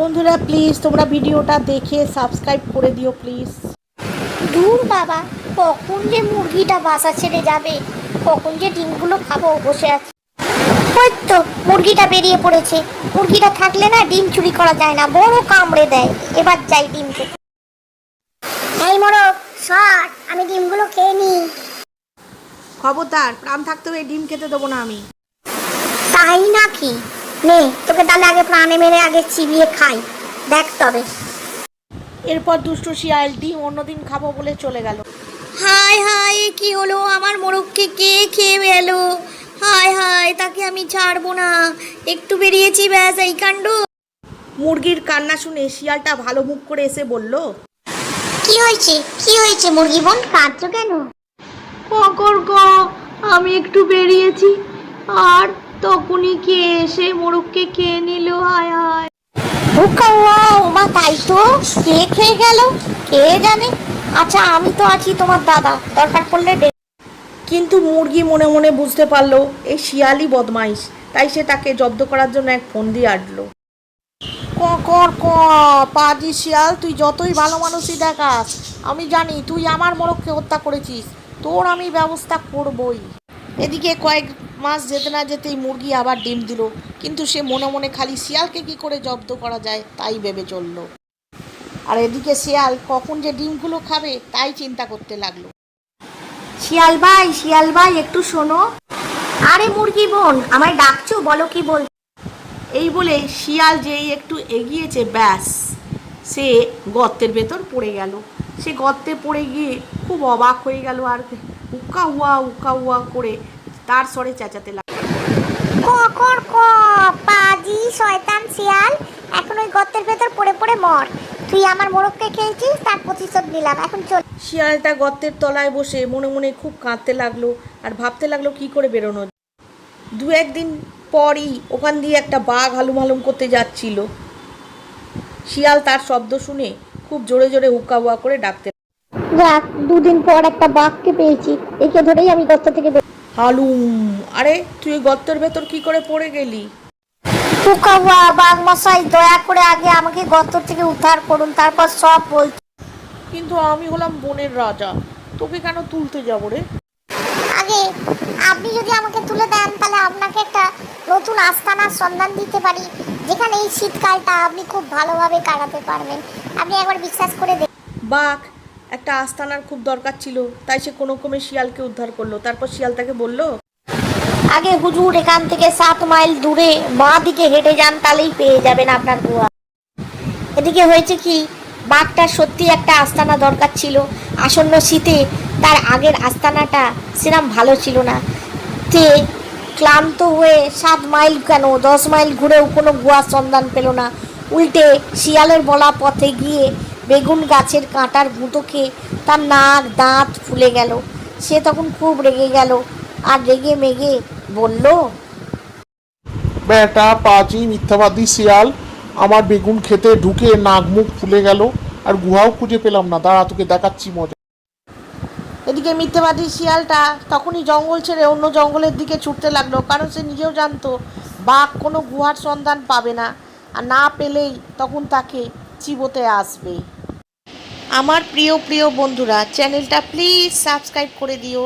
বন্ধুরা প্লিজ তোমরা ভিডিওটা দেখে সাবস্ক্রাইব করে দিও প্লিজ। দূর বাবা, কখন যে মুরগিটা বাসা ছেড়ে যাবে, কখন যে ডিমগুলো খাবো বসে আছি। ওই তো মুরগিটা বেরিয়ে পড়েছে। মুরগিটা থাকলে না ডিম চুরি করা যায় না, বড় কামড়ে দেয়। এবার যাই ডিম খেতে। এই মোরগ সর, আমি ডিমগুলো খেয়ে নি। খবরদার, প্রাণ থাকতে এই ডিম খেতে দেবো না আমি। তাই নাকি? নে তোকে তাহলে আগে প্রাণে মেরে আগে চিবিয়ে খাই, দেখ তবে। এরপর দুষ্টু শিয়াল ডিম অন্যদিন খাবো বলে চলে গেল। হায় হায়, কি হলো? আমার মোরগকে কে খেয়ে গেলো? হায় হায়, তাকে আমি ছাড়বো না। একটু বেরিয়েছি, ব্যাস এই কাণ্ড। মুরগির কান্না শুনে শিয়ালটা ভালো মুখ করে এসে বলল, কি হয়েছে, কি হয়েছে মুরগি বোন, কাঁদছো কেন? আমি একটু বেরিয়েছি আর তখনই কে এসে মোরগকে খেয়ে নিল। হায় হায়। মা, তাই তো, কে খেয়ে গেল কে জানে। আচ্ছা আমি তো আছি তোমার দাদা, দরকার পড়লে কিন্তু মুরগি মনে মনে বুঝতে পারলো এই শিয়ালই বদমাইশ, তাই সে তাকে জব্দ করার জন্য এক ফোন দিয়ে আটলো। পাজি শিয়াল, তুই যতই ভালো মানুষই দেখাস, আমি জানি তুই আমার মোরগকে হত্যা করেছিস, তোর আমি ব্যবস্থা করবই। এদিকে কয়েক মাস যেতে না যেতেই মুরগি আবার ডিম দিল, কিন্তু সে মনে মনে খালি শিয়ালকে কি করে জব্দ করা যায় তাই ভেবে চলল। আর এদিকে শিয়াল কখন যে ডিমগুলো খাবে তাই চিন্তা করতে লাগলো। শিয়াল ভাই একটু শোনো। আরে মুরগি বোন, আমায় ডাকছো, বলো কি বল। এই বলে শিয়াল যেই একটু এগিয়েছে, ব্যাস সে গর্তের ভেতর পড়ে গেল। সে গর্তে পড়ে গিয়ে খুব অবাক হয়ে গেল আর উক্কা হুয়া করে তার স্বরে চেঁচাতে লাগলো। পাজি শয়তান শিয়াল, এখন ওই গর্তের ভেতর পড়ে পড়ে মর। তুই আমার মোরগকে খেয়েছিস, তার প্রতিশোধ নিলাম, এখন চল। শিয়ালটা গর্তের তলায় বসে মনে মনে খুব কাঁদতে লাগলো আর ভাবতে লাগলো কি করে বেরোনো। দু একদিন পরই ওখান দিয়ে একটা বাঘ হালুম হালুম করতে যাচ্ছিল। শিয়াল তার শব্দ শুনে খুব জোরে জোরে হুক্কা হুয়া করে ডাকতে। যাক, দুদিন পর একটা বাঘকে পেয়েছি, একে ধরেই আমি গর্ত থেকে হালুম। আরে তুই গর্তের ভেতর কি করে পড়ে গেলি? বাঘ মশাই, দয়া করে আগে আমাকে গর্ত থেকে উদ্ধার করুন, তারপর সব বলছি। কিন্তু আমি হলাম বনের রাজা, তোকে কেন তুলতে যাবো রে? আগে আপনি যদি আমাকে তুলে দেন, তাহলে আপনাকে একটা নতুন আস্তানার সন্ধান দিতে পারি, যেখানে এই শীতকালটা আপনি খুব ভালোভাবে কাটাতে পারবেন। আপনি একবার বিশ্বাস করে দেখুন। বাঘ একটা আস্তানার খুব দরকার ছিল, তাই সে কোনো ক্রমে শিয়ালকে উদ্ধার করলো। তারপর শিয়াল তাকে বলল, আগে হুজুর এখান থেকে 7 মাইল দূরে বাঁ দিকে হেঁটে যান, তাহলেই পেয়ে যাবেন আপনার গুহা। এদিকে হয়েছে কি, বাঘটার সত্যি একটা আস্তানা দরকার ছিল। আসন্ন শীতে তার আগের আস্তানাটা সেরকম ভালো ছিল না। তে ক্লান্ত হয়ে 7 মাইল কেন 10 মাইল ঘুরেও কোনো গুহার সন্ধান পেল না। উল্টে শিয়ালের বলা পথে গিয়ে বেগুন গাছের কাঁটার গুঁতো খেয়ে তার নাক দাঁত ফুলে গেল। সে তখন খুব রেগে গেল আর রেগে মেগে বলল, বেটা পাজি মিথ্যাবাদী শিয়াল, আমার বেগুন খেতে ঢুকে নাক মুখ ফুলে গেল আর গুহাও খুঁজে পেলাম না, দাঁড়া তোকে দেখাচ্ছি মজা। এদিকে মিথ্যেবাদী শিয়ালটা তখনই জঙ্গল ছেড়ে অন্য জঙ্গলের দিকে ছুটতে লাগলো, কারণ সে নিজেও জানতো বাঘ কোনো গুহার সন্ধান পাবে না, আর না পেলেই তখন তাকে চিবোতে আসবে। আমার প্রিয় প্রিয় বন্ধুরা, চ্যানেলটা প্লিজ সাবস্ক্রাইব করে দিও।